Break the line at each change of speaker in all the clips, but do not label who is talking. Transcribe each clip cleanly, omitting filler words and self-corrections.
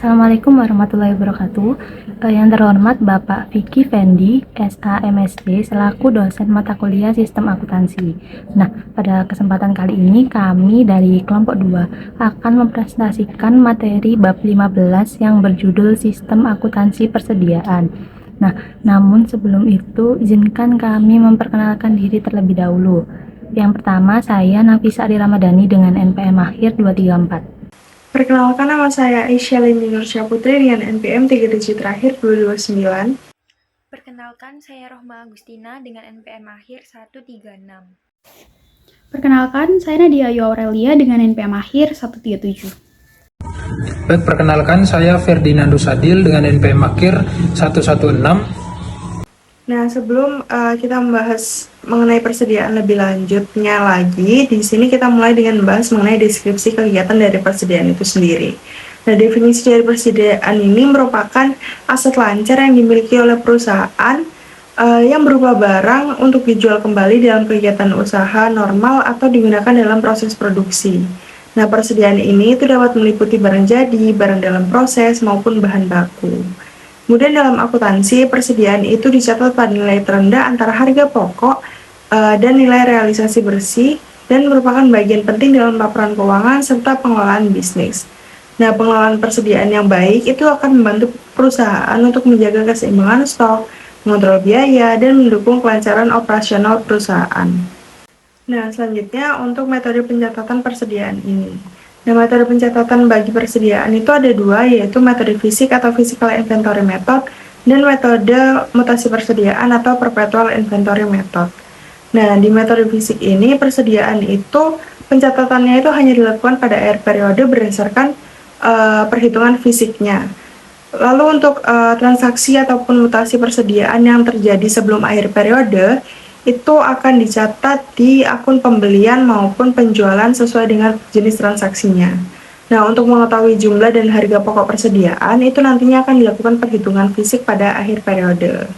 Assalamualaikum warahmatullahi wabarakatuh. Yang terhormat Bapak Vicky Fendi, SAMSD, selaku dosen mata kuliah Sistem Akuntansi. Nah, pada kesempatan kali ini kami dari kelompok 2 akan mempresentasikan materi bab 15 yang berjudul Sistem Akuntansi Persediaan. Nah, namun sebelum itu izinkan kami memperkenalkan diri terlebih dahulu. Yang pertama, saya Nafisa Ari Ramadhani dengan NPM akhir 234.
Perkenalkan, nama saya Aisyah Lindi Nursya Putri dengan NPM 3 digit terakhir 229.
Perkenalkan, saya Rohma Agustina dengan NPM akhir 136.
Perkenalkan, saya Nadia Ayu Aurelia dengan NPM akhir 137.
Baik, perkenalkan saya Ferdinando Sadil dengan NPM akhir 116.
Nah, sebelum kita membahas mengenai persediaan lebih lanjutnya lagi, di sini kita mulai dengan membahas mengenai deskripsi kegiatan dari persediaan itu sendiri. Nah, definisi dari persediaan ini merupakan aset lancar yang dimiliki oleh perusahaan yang berupa barang untuk dijual kembali dalam kegiatan usaha normal atau digunakan dalam proses produksi. Nah, persediaan ini itu dapat meliputi barang jadi, barang dalam proses, maupun bahan baku. Kemudian dalam akuntansi, persediaan itu dicatat pada nilai terendah antara harga pokok dan nilai realisasi bersih dan merupakan bagian penting dalam laporan keuangan serta pengelolaan bisnis. Nah, pengelolaan persediaan yang baik itu akan membantu perusahaan untuk menjaga keseimbangan stok, mengontrol biaya, dan mendukung kelancaran operasional perusahaan. Nah, selanjutnya untuk metode pencatatan persediaan ini. Nah, metode pencatatan bagi persediaan itu ada dua, yaitu metode fisik atau physical inventory method dan metode mutasi persediaan atau perpetual inventory method. Nah, di metode fisik ini persediaan itu pencatatannya itu hanya dilakukan pada akhir periode berdasarkan perhitungan fisiknya. Lalu untuk transaksi ataupun mutasi persediaan yang terjadi sebelum akhir periode itu akan dicatat di akun pembelian maupun penjualan sesuai dengan jenis transaksinya. Nah, untuk mengetahui jumlah dan harga pokok persediaan itu nantinya akan dilakukan perhitungan fisik pada akhir periode.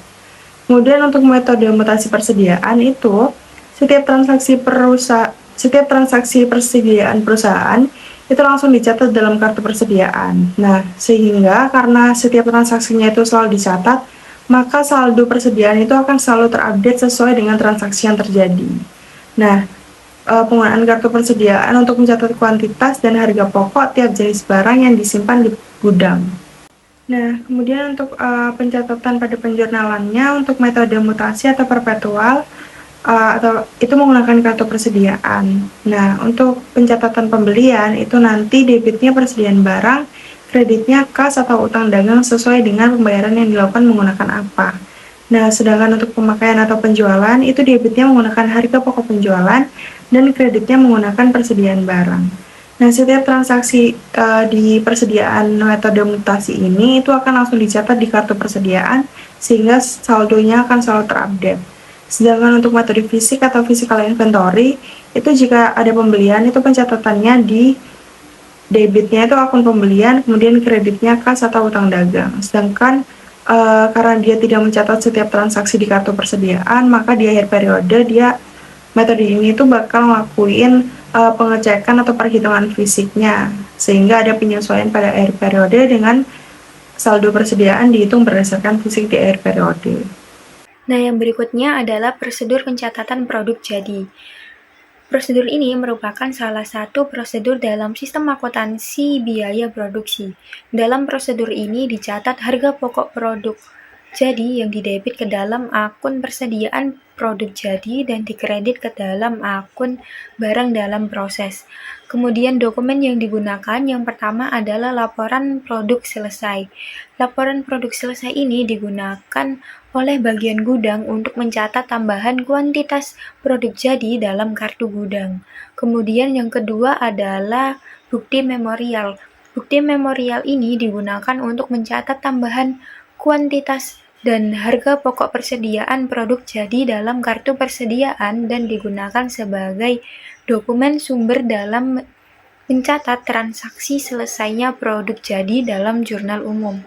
Kemudian untuk metode mutasi persediaan itu setiap transaksi persediaan perusahaan itu langsung dicatat dalam kartu persediaan. Nah, sehingga karena setiap transaksinya itu selalu dicatat, maka saldo persediaan itu akan selalu terupdate sesuai dengan transaksi yang terjadi. Nah, penggunaan kartu persediaan untuk mencatat kuantitas dan harga pokok tiap jenis barang yang disimpan di gudang. Nah, kemudian untuk pencatatan pada penjurnalannya untuk metode mutasi atau perpetual atau itu menggunakan kartu persediaan. Nah, untuk pencatatan pembelian itu nanti debitnya persediaan barang, kreditnya kas atau utang dagang sesuai dengan pembayaran yang dilakukan menggunakan apa. Nah, sedangkan untuk pemakaian atau penjualan itu debitnya menggunakan harga pokok penjualan dan kreditnya menggunakan persediaan barang. Nah, setiap transaksi di persediaan metode mutasi ini itu akan langsung dicatat di kartu persediaan sehingga saldonya akan selalu terupdate. Sedangkan untuk metode fisik atau physical inventory itu jika ada pembelian itu pencatatannya di debitnya itu akun pembelian, kemudian kreditnya kas atau utang dagang. Sedangkan karena dia tidak mencatat setiap transaksi di kartu persediaan, maka di akhir periode metode ini itu bakal ngelakuin pengecekan atau perhitungan fisiknya, sehingga ada penyesuaian pada akhir periode dengan saldo persediaan dihitung berdasarkan fisik di akhir periode.
Nah, yang berikutnya adalah prosedur pencatatan produk jadi. Prosedur ini merupakan salah satu prosedur dalam sistem akuntansi biaya produksi. Dalam prosedur ini dicatat harga pokok produk jadi yang didebit ke dalam akun persediaan produk jadi dan dikredit ke dalam akun barang dalam proses. Kemudian dokumen yang digunakan yang pertama adalah laporan produk selesai. Laporan produk selesai ini digunakan oleh bagian gudang untuk mencatat tambahan kuantitas produk jadi dalam kartu gudang. Kemudian yang kedua adalah bukti memorial. Bukti memorial ini digunakan untuk mencatat tambahan kuantitas dan harga pokok persediaan produk jadi dalam kartu persediaan dan digunakan sebagai dokumen sumber dalam mencatat transaksi selesainya produk jadi dalam jurnal umum.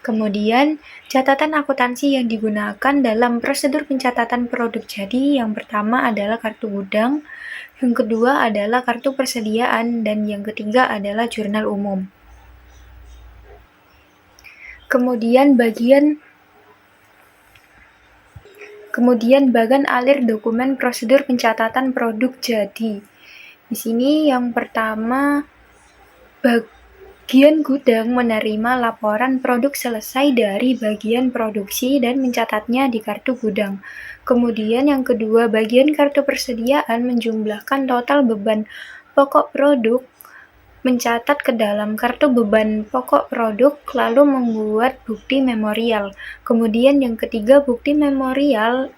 Kemudian, catatan akuntansi yang digunakan dalam prosedur pencatatan produk jadi yang pertama adalah kartu gudang, yang kedua adalah kartu persediaan, dan yang ketiga adalah jurnal umum. Kemudian bagan alir dokumen prosedur pencatatan produk jadi. Di sini yang pertama, bagian gudang menerima laporan produk selesai dari bagian produksi dan mencatatnya di kartu gudang. Kemudian yang kedua, bagian kartu persediaan menjumlahkan total beban pokok produk, mencatat ke dalam kartu beban pokok produk, lalu membuat bukti memorial. Kemudian yang ketiga, bukti memorial,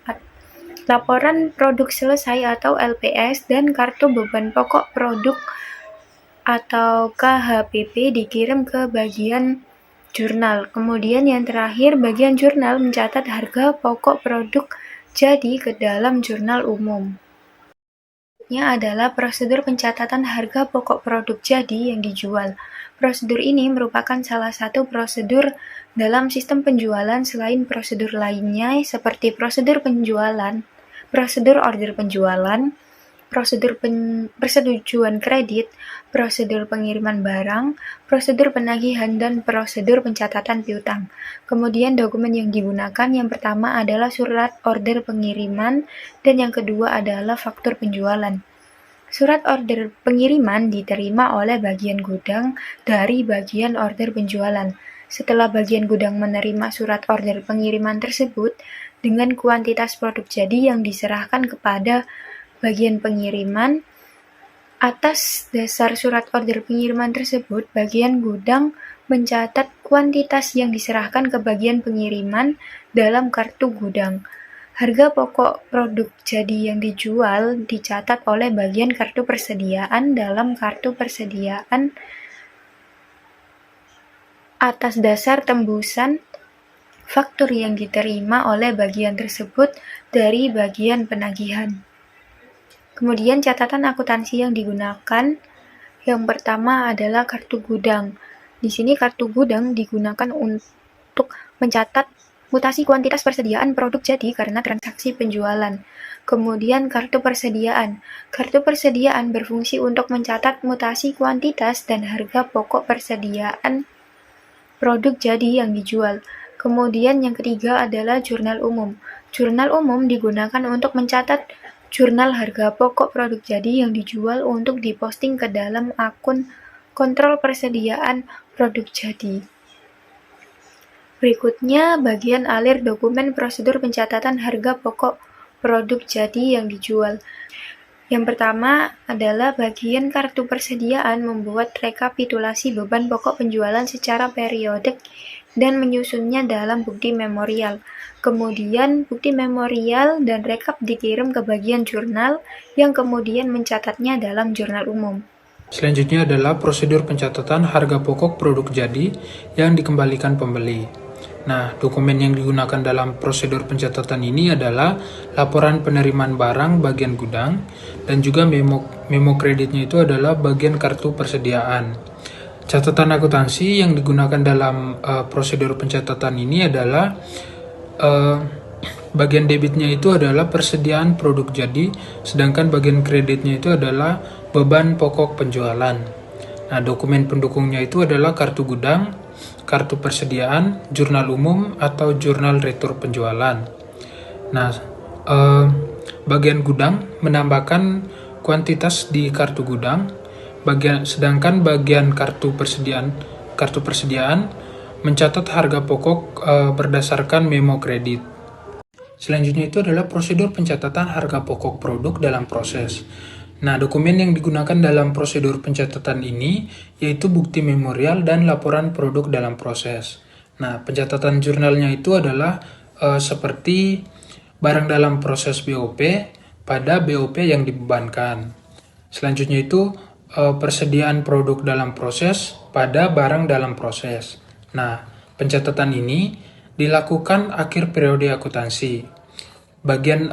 laporan produk selesai atau LPS, dan kartu beban pokok produk atau KHPP dikirim ke bagian jurnal. Kemudian yang terakhir, bagian jurnal mencatat harga pokok produk jadi ke dalam jurnal umum. Adalah prosedur pencatatan harga pokok produk jadi yang dijual. Prosedur ini merupakan salah satu prosedur dalam sistem penjualan selain prosedur lainnya seperti prosedur penjualan, prosedur order penjualan, prosedur persetujuan kredit, prosedur pengiriman barang, prosedur penagihan, dan prosedur pencatatan piutang. Kemudian dokumen yang digunakan yang pertama adalah surat order pengiriman dan yang kedua adalah faktur penjualan. Surat order pengiriman diterima oleh bagian gudang dari bagian order penjualan. Setelah bagian gudang menerima surat order pengiriman tersebut dengan kuantitas produk jadi yang diserahkan kepada bagian pengiriman, atas dasar surat order pengiriman tersebut, bagian gudang mencatat kuantitas yang diserahkan ke bagian pengiriman dalam kartu gudang. Harga pokok produk jadi yang dijual dicatat oleh bagian kartu persediaan dalam kartu persediaan atas dasar tembusan faktur yang diterima oleh bagian tersebut dari bagian penagihan. Kemudian catatan akuntansi yang digunakan yang pertama adalah kartu gudang. Di sini kartu gudang digunakan untuk mencatat mutasi kuantitas persediaan produk jadi karena transaksi penjualan. Kemudian kartu persediaan. Kartu persediaan berfungsi untuk mencatat mutasi kuantitas dan harga pokok persediaan produk jadi yang dijual. Kemudian yang ketiga adalah jurnal umum. Jurnal umum digunakan untuk mencatat jurnal harga pokok produk jadi yang dijual untuk diposting ke dalam akun kontrol persediaan produk jadi. Berikutnya, bagian alir dokumen prosedur pencatatan harga pokok produk jadi yang dijual. Yang pertama adalah bagian kartu persediaan membuat rekapitulasi beban pokok penjualan secara periodik dan menyusunnya dalam bukti memorial. Kemudian bukti memorial dan rekap dikirim ke bagian jurnal yang kemudian mencatatnya dalam jurnal umum.
Selanjutnya adalah prosedur pencatatan harga pokok produk jadi yang dikembalikan pembeli. Nah, dokumen yang digunakan dalam prosedur pencatatan ini adalah laporan penerimaan barang bagian gudang dan juga memo kreditnya itu adalah bagian kartu persediaan. Catatan akuntansi yang digunakan dalam prosedur pencatatan ini adalah bagian debitnya itu adalah persediaan produk jadi, sedangkan bagian kreditnya itu adalah beban pokok penjualan. Nah, dokumen pendukungnya itu adalah kartu gudang, kartu persediaan, jurnal umum, atau jurnal retur penjualan. Nah, bagian gudang menambahkan kuantitas di kartu gudang, sedangkan bagian kartu persediaan mencatat harga pokok berdasarkan memo kredit. Selanjutnya itu adalah prosedur pencatatan harga pokok produk dalam proses. Nah, dokumen yang digunakan dalam prosedur pencatatan ini yaitu bukti memorial dan laporan produk dalam proses. Nah, pencatatan jurnalnya itu adalah seperti barang dalam proses BOP pada BOP yang dibebankan. Selanjutnya itu persediaan produk dalam proses pada barang dalam proses. Nah, pencatatan ini dilakukan akhir periode akuntansi. Bagian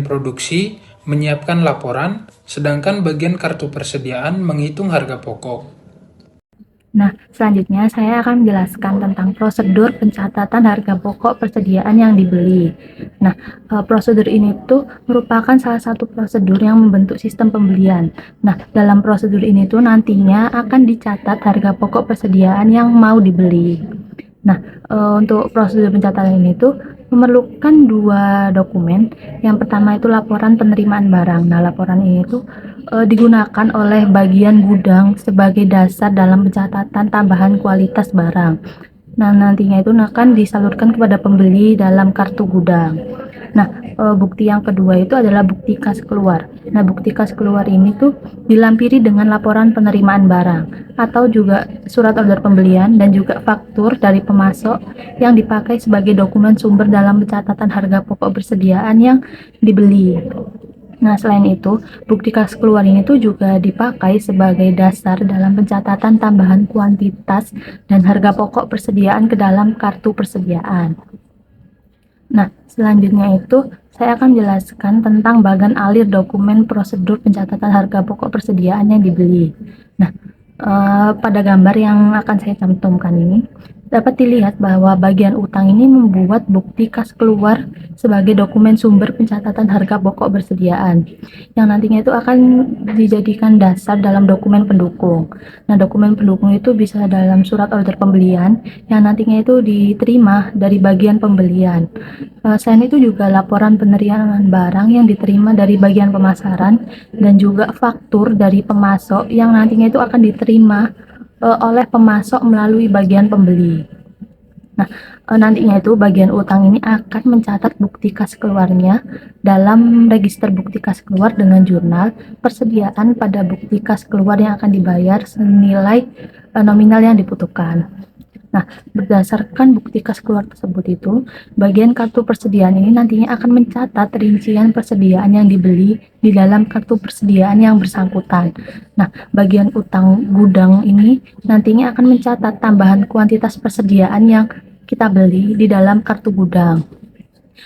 produksi menyiapkan laporan, sedangkan bagian kartu persediaan menghitung harga pokok.
Nah, selanjutnya saya akan menjelaskan tentang prosedur pencatatan harga pokok persediaan yang dibeli. Nah, prosedur ini tuh merupakan salah satu prosedur yang membentuk sistem pembelian. Nah, dalam prosedur ini tuh nantinya akan dicatat harga pokok persediaan yang mau dibeli. Nah, untuk prosedur pencatatan ini tuh memerlukan 2 dokumen. Yang pertama itu laporan penerimaan barang. Nah, laporan ini tuh digunakan oleh bagian gudang sebagai dasar dalam pencatatan tambahan kualitas barang. Nah, nantinya itu akan disalurkan kepada pembeli dalam kartu gudang. Nah, bukti yang kedua itu adalah bukti kas keluar. Nah, bukti kas keluar ini tuh dilampiri dengan laporan penerimaan barang atau juga surat order pembelian dan juga faktur dari pemasok yang dipakai sebagai dokumen sumber dalam pencatatan harga pokok persediaan yang dibeli. Nah, selain itu, bukti kas keluar ini tuh juga dipakai sebagai dasar dalam pencatatan tambahan kuantitas dan harga pokok persediaan ke dalam kartu persediaan. Nah, selanjutnya itu saya akan menjelaskan tentang bagan alir dokumen prosedur pencatatan harga pokok persediaan yang dibeli. Nah, pada gambar yang akan saya cantumkan ini dapat dilihat bahwa bagian utang ini membuat bukti kas keluar sebagai dokumen sumber pencatatan harga pokok persediaan yang nantinya itu akan dijadikan dasar dalam dokumen pendukung. Nah, dokumen pendukung itu bisa dalam surat order pembelian yang nantinya itu diterima dari bagian pembelian. Selain itu juga laporan penerimaan barang yang diterima dari bagian pemasaran dan juga faktur dari pemasok yang nantinya itu akan diterima oleh pemasok melalui bagian pembeli. Nah, nantinya itu bagian utang ini akan mencatat bukti kas keluarnya dalam register bukti kas keluar dengan jurnal persediaan pada bukti kas keluar yang akan dibayar senilai nominal yang dibutuhkan. Nah, berdasarkan bukti kas keluar tersebut itu, bagian kartu persediaan ini nantinya akan mencatat rincian persediaan yang dibeli di dalam kartu persediaan yang bersangkutan. Nah, bagian utang gudang ini nantinya akan mencatat tambahan kuantitas persediaan yang kita beli di dalam kartu gudang.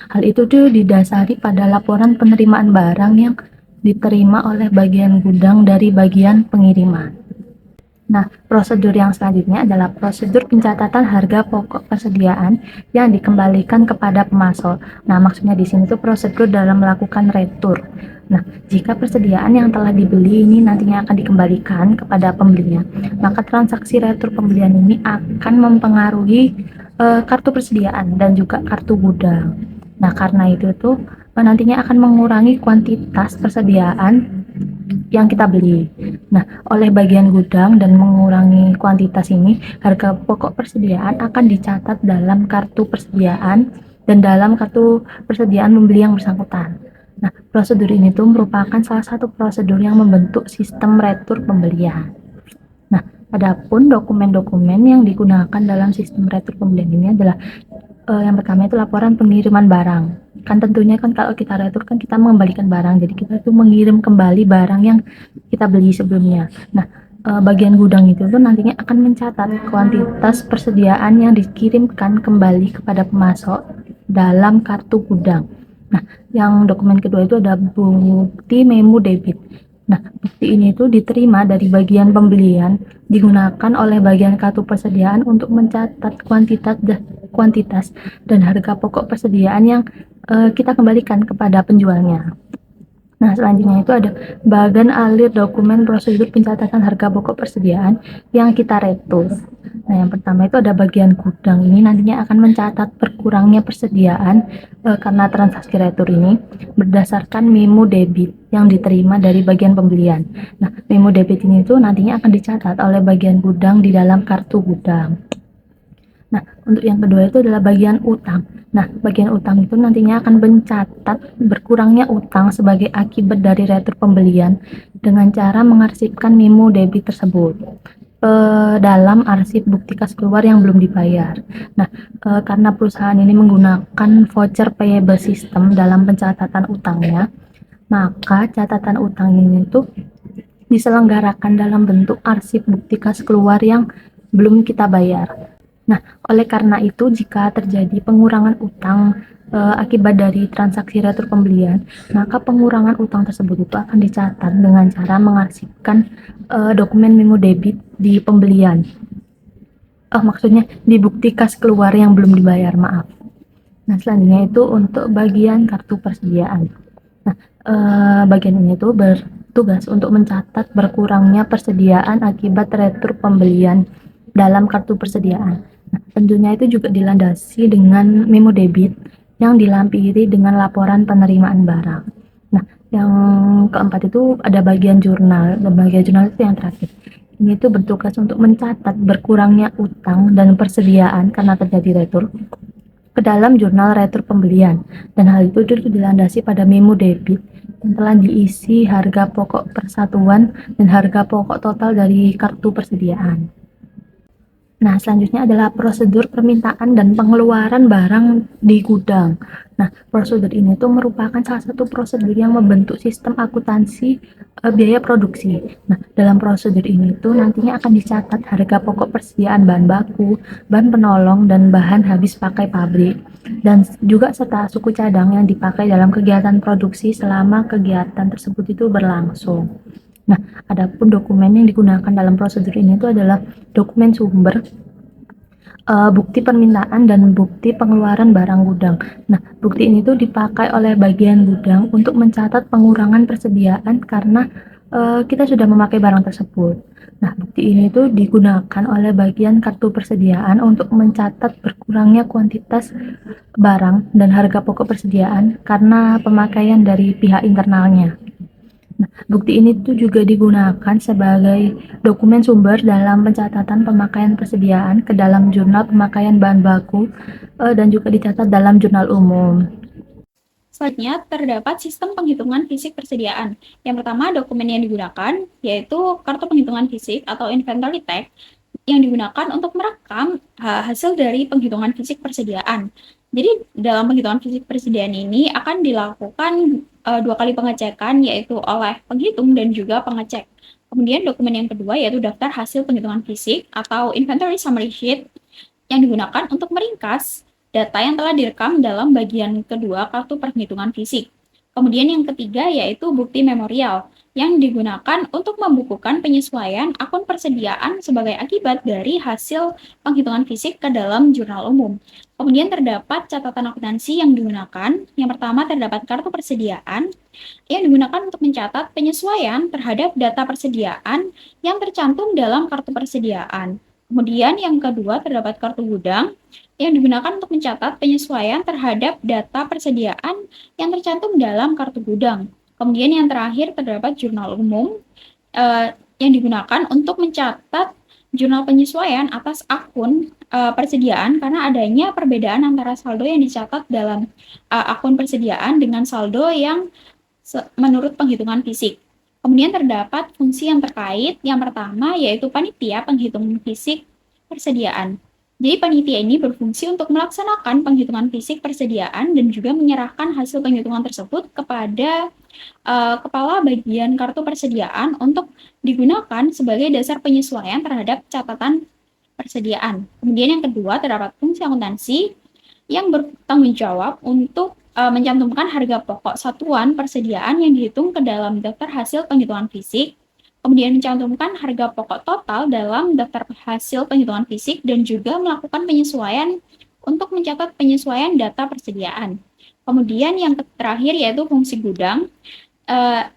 Hal itu tuh didasari pada laporan penerimaan barang yang diterima oleh bagian gudang dari bagian pengiriman. Nah, prosedur yang selanjutnya adalah prosedur pencatatan harga pokok persediaan yang dikembalikan kepada pemasok. Nah, maksudnya di sini tuh prosedur dalam melakukan retur. Nah, jika persediaan yang telah dibeli ini nantinya akan dikembalikan kepada pembelinya, maka transaksi retur pembelian ini akan mempengaruhi kartu persediaan dan juga kartu gudang. Nah, karena itu tuh nantinya akan mengurangi kuantitas persediaan yang kita beli. Nah, oleh bagian gudang dan mengurangi kuantitas ini, harga pokok persediaan akan dicatat dalam kartu persediaan dan dalam kartu persediaan pembeli yang bersangkutan. Nah, prosedur ini tuh merupakan salah satu prosedur yang membentuk sistem retur pembelian. Nah, adapun dokumen-dokumen yang digunakan dalam sistem retur pembelian ini adalah yang pertama itu laporan pengiriman barang. Kan tentunya kan kalau kita retur kan kita mengembalikan barang, jadi kita tuh mengirim kembali barang yang kita beli sebelumnya. Nah, bagian gudang itu tuh nantinya akan mencatat kuantitas persediaan yang dikirimkan kembali kepada pemasok dalam kartu gudang. Nah, yang dokumen kedua itu ada bukti memo debit. Nah, bukti ini tuh diterima dari bagian pembelian, digunakan oleh bagian kartu persediaan untuk mencatat kuantitas dan harga pokok persediaan yang kita kembalikan kepada penjualnya. Nah, selanjutnya itu ada bagan alir dokumen prosedur pencatatan harga pokok persediaan yang kita retur. Nah, yang pertama itu ada bagian gudang. Ini nantinya akan mencatat berkurangnya persediaan karena transaksi retur ini berdasarkan memo debit yang diterima dari bagian pembelian. Nah, memo debit ini tuh nantinya akan dicatat oleh bagian gudang di dalam kartu gudang. Nah, untuk yang kedua itu adalah bagian utang. Nah, bagian utang itu nantinya akan mencatat berkurangnya utang sebagai akibat dari retur pembelian dengan cara mengarsipkan memo debit tersebut dalam arsip bukti kas keluar yang belum dibayar. Nah, karena perusahaan ini menggunakan voucher payable system dalam pencatatan utangnya, maka catatan utang ini tuh diselenggarakan dalam bentuk arsip bukti kas keluar yang belum kita bayar. Nah, oleh karena itu jika terjadi pengurangan utang akibat dari transaksi retur pembelian, maka pengurangan utang tersebut itu akan dicatat dengan cara mengarsipkan dokumen memo debit di pembelian. maksudnya di bukti kas keluar yang belum dibayar, maaf. Nah, selanjutnya itu untuk bagian kartu persediaan. Nah, bagian ini tuh bertugas untuk mencatat berkurangnya persediaan akibat retur pembelian dalam kartu persediaan. Nah, tentunya itu juga dilandasi dengan memo debit yang dilampiri dengan laporan penerimaan barang. Nah, yang keempat itu ada bagian jurnal. Dan bagian jurnal itu yang terakhir. Ini tuh bertugas untuk mencatat berkurangnya utang dan persediaan karena terjadi retur ke dalam jurnal retur pembelian, dan hal itu dilandasi pada memo debit yang telah diisi harga pokok persatuan dan harga pokok total dari kartu persediaan. Nah, selanjutnya adalah prosedur permintaan dan pengeluaran barang di gudang. Nah, prosedur ini tuh merupakan salah satu prosedur yang membentuk sistem akuntansi biaya produksi. Nah, dalam prosedur ini tuh nantinya akan dicatat harga pokok persediaan bahan baku, bahan penolong, dan bahan habis pakai pabrik. Dan juga serta suku cadang yang dipakai dalam kegiatan produksi selama kegiatan tersebut itu berlangsung. Nah, adapun dokumen yang digunakan dalam prosedur ini itu adalah dokumen sumber, bukti permintaan, dan bukti pengeluaran barang gudang. Nah, bukti ini tuh dipakai oleh bagian gudang untuk mencatat pengurangan persediaan karena kita sudah memakai barang tersebut. Nah, bukti ini tuh digunakan oleh bagian kartu persediaan untuk mencatat berkurangnya kuantitas barang dan harga pokok persediaan karena pemakaian dari pihak internalnya. Nah, bukti ini tuh juga digunakan sebagai dokumen sumber dalam pencatatan pemakaian persediaan ke dalam jurnal pemakaian bahan baku dan juga dicatat dalam jurnal umum.
Selanjutnya, terdapat sistem penghitungan fisik persediaan. Yang pertama, dokumen yang digunakan yaitu kartu penghitungan fisik atau inventory tag yang digunakan untuk merekam hasil dari penghitungan fisik persediaan. Jadi, dalam penghitungan fisik persediaan ini akan dilakukan 2 kali pengecekan, yaitu oleh penghitung dan juga pengecek. Kemudian dokumen yang kedua yaitu daftar hasil penghitungan fisik atau inventory summary sheet yang digunakan untuk meringkas data yang telah direkam dalam bagian kedua kartu perhitungan fisik. Kemudian yang ketiga yaitu bukti memorial yang digunakan untuk membukukan penyesuaian akun persediaan sebagai akibat dari hasil penghitungan fisik ke dalam jurnal umum. Kemudian terdapat catatan akuntansi yang digunakan. Yang pertama terdapat kartu persediaan yang digunakan untuk mencatat penyesuaian terhadap data persediaan yang tercantum dalam kartu persediaan. Kemudian yang kedua terdapat kartu gudang yang digunakan untuk mencatat penyesuaian terhadap data persediaan yang tercantum dalam kartu gudang. Kemudian yang terakhir terdapat jurnal umum yang digunakan untuk mencatat jurnal penyesuaian atas akun persediaan karena adanya perbedaan antara saldo yang dicatat dalam akun persediaan dengan saldo yang menurut penghitungan fisik. Kemudian terdapat fungsi yang terkait. Yang pertama yaitu panitia penghitung fisik persediaan. Jadi panitia ini berfungsi untuk melaksanakan penghitungan fisik persediaan dan juga menyerahkan hasil penghitungan tersebut kepada kepala bagian kartu persediaan untuk digunakan sebagai dasar penyesuaian terhadap catatan persediaan. Kemudian yang kedua terdapat fungsi akuntansi yang bertanggung jawab untuk mencantumkan harga pokok satuan persediaan yang dihitung ke dalam daftar hasil penghitungan fisik, kemudian mencantumkan harga pokok total dalam daftar hasil penghitungan fisik, dan juga melakukan penyesuaian untuk mencatat penyesuaian data persediaan. Kemudian yang terakhir yaitu fungsi gudang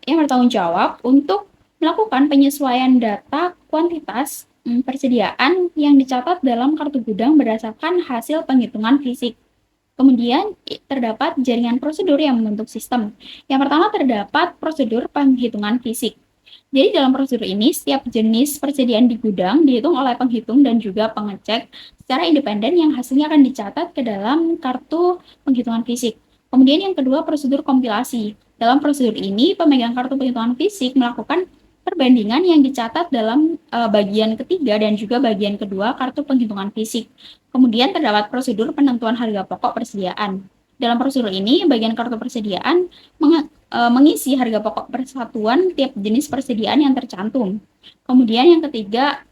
yang bertanggung jawab untuk melakukan penyesuaian data kuantitas persediaan yang dicatat dalam kartu gudang berdasarkan hasil penghitungan fisik. Kemudian terdapat jaringan prosedur yang membentuk sistem. Yang pertama terdapat prosedur penghitungan fisik. Jadi dalam prosedur ini setiap jenis persediaan di gudang dihitung oleh penghitung dan juga pengecek secara independen yang hasilnya akan dicatat ke dalam kartu penghitungan fisik. Kemudian yang kedua prosedur kompilasi. Dalam prosedur ini pemegang kartu penghitungan fisik melakukan perbandingan yang dicatat dalam bagian ketiga dan juga bagian kedua kartu penghitungan fisik. Kemudian terdapat prosedur penentuan harga pokok persediaan. Dalam prosedur ini, bagian kartu persediaan mengisi harga pokok persatuan tiap jenis persediaan yang tercantum. Kemudian yang ketiga,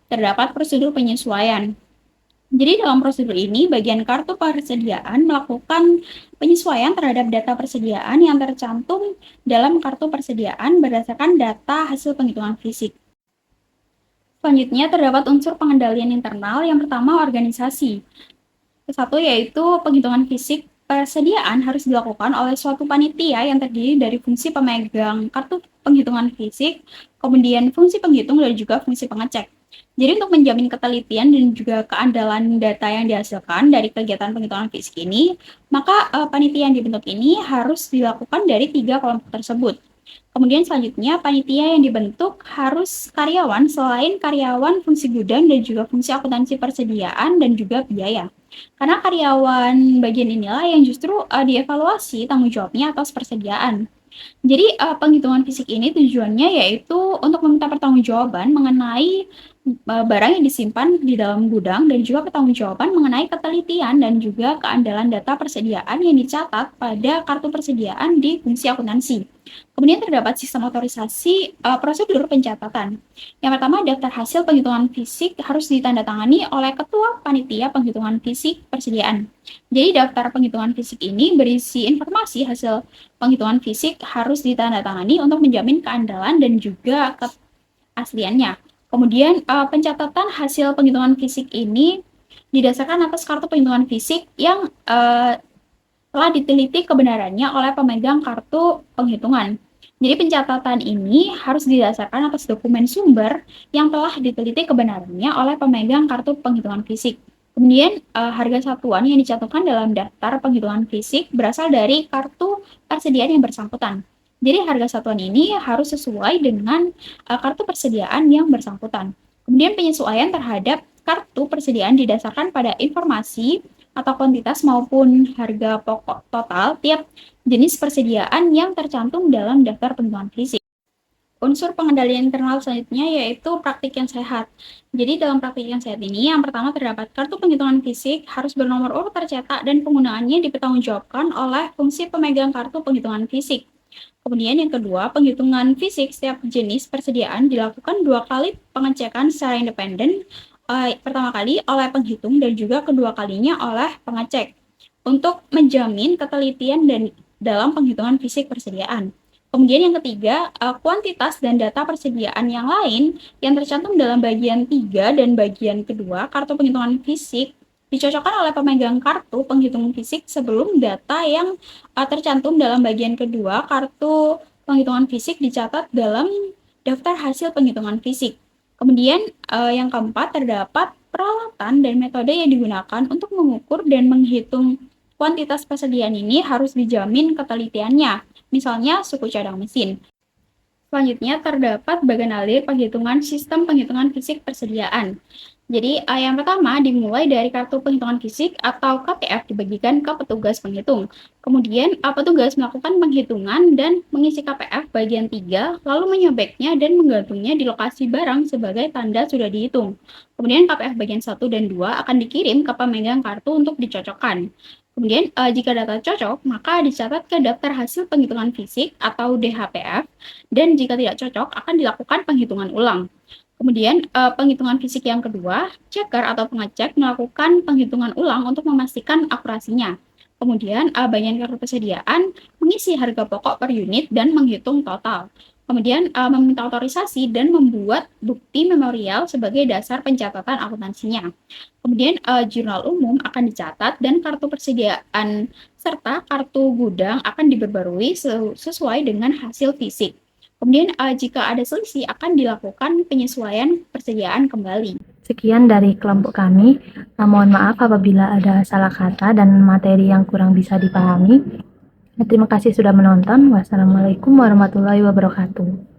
terdapat prosedur penyesuaian. Jadi dalam prosedur ini, bagian kartu persediaan melakukan penyesuaian terhadap data persediaan yang tercantum dalam kartu persediaan berdasarkan data hasil penghitungan fisik. Selanjutnya terdapat unsur pengendalian internal. Yang pertama, organisasi. Satu yaitu penghitungan fisik persediaan harus dilakukan oleh suatu panitia yang terdiri dari fungsi pemegang kartu penghitungan fisik, kemudian fungsi penghitung dan juga fungsi pengecek. Jadi untuk menjamin ketelitian dan juga keandalan data yang dihasilkan dari kegiatan penghitungan fisik ini, maka panitia yang dibentuk ini harus dilakukan dari 3 kelompok tersebut. Kemudian selanjutnya, panitia yang dibentuk harus karyawan selain karyawan fungsi gudang dan juga fungsi akuntansi persediaan dan juga biaya. Karena karyawan bagian inilah yang justru dievaluasi tanggung jawabnya atas persediaan. Jadi penghitungan fisik ini tujuannya yaitu untuk meminta pertanggungjawaban mengenai barang yang disimpan di dalam gudang dan juga pertanggungjawaban mengenai ketelitian dan juga keandalan data persediaan yang dicatat pada kartu persediaan di fungsi akuntansi. Kemudian terdapat sistem otorisasi prosedur pencatatan. Yang pertama, daftar hasil penghitungan fisik harus ditandatangani oleh Ketua Panitia Penghitungan Fisik Persediaan. Jadi daftar penghitungan fisik ini berisi informasi hasil penghitungan fisik harus ditandatangani untuk menjamin keandalan dan juga keasliannya. Kemudian pencatatan hasil penghitungan fisik ini didasarkan atas kartu penghitungan fisik yang telah diteliti kebenarannya oleh pemegang kartu penghitungan. Jadi pencatatan ini harus didasarkan atas dokumen sumber yang telah diteliti kebenarannya oleh pemegang kartu penghitungan fisik. Kemudian harga satuan yang dicantumkan dalam daftar penghitungan fisik berasal dari kartu persediaan yang bersangkutan. Jadi harga satuan ini harus sesuai dengan kartu persediaan yang bersangkutan. Kemudian penyesuaian terhadap kartu persediaan didasarkan pada informasi atau kuantitas maupun harga pokok total tiap jenis persediaan yang tercantum dalam daftar penghitungan fisik. Unsur pengendalian internal selanjutnya yaitu praktik yang sehat. Jadi dalam praktik yang sehat ini yang pertama terdapat kartu penghitungan fisik harus bernomor urut tercetak dan penggunaannya dipertanggungjawabkan oleh fungsi pemegang kartu penghitungan fisik. Kemudian yang kedua, penghitungan fisik setiap jenis persediaan dilakukan 2 kali pengecekan secara independen, pertama kali oleh penghitung dan juga kedua kalinya oleh pengecek untuk menjamin ketelitian dan dalam penghitungan fisik persediaan. Kemudian yang ketiga, kuantitas dan data persediaan yang lain yang tercantum dalam bagian 3 dan bagian kedua kartu penghitungan fisik dicocokkan oleh pemegang kartu penghitung fisik sebelum data yang tercantum dalam bagian kedua kartu penghitungan fisik dicatat dalam daftar hasil penghitungan fisik. Kemudian yang keempat terdapat peralatan dan metode yang digunakan untuk mengukur dan menghitung kuantitas persediaan ini harus dijamin ketelitiannya, misalnya suku cadang mesin. Selanjutnya terdapat bagan alir penghitungan sistem penghitungan fisik persediaan. Jadi yang pertama dimulai dari kartu penghitungan fisik atau KPF dibagikan ke petugas penghitung. Kemudian petugas melakukan penghitungan dan mengisi KPF bagian 3, lalu menyobeknya dan menggantungnya di lokasi barang sebagai tanda sudah dihitung. Kemudian KPF bagian 1 dan 2 akan dikirim ke pemegang kartu untuk dicocokkan. Kemudian jika data cocok, maka dicatat ke daftar hasil penghitungan fisik atau DHPF, dan jika tidak cocok akan dilakukan penghitungan ulang. Kemudian penghitungan fisik yang kedua, checker atau pengecek melakukan penghitungan ulang untuk memastikan akurasinya. Kemudian bagian kartu persediaan mengisi harga pokok per unit dan menghitung total. Kemudian meminta otorisasi dan membuat bukti memorial sebagai dasar pencatatan akuntansinya. Kemudian jurnal umum akan dicatat dan kartu persediaan serta kartu gudang akan diperbarui sesuai dengan hasil fisik. Kemudian jika ada selisih akan dilakukan penyesuaian persediaan kembali.
Sekian dari kelompok kami. Mohon maaf apabila ada salah kata dan materi yang kurang bisa dipahami. Terima kasih sudah menonton. Wassalamualaikum warahmatullahi wabarakatuh.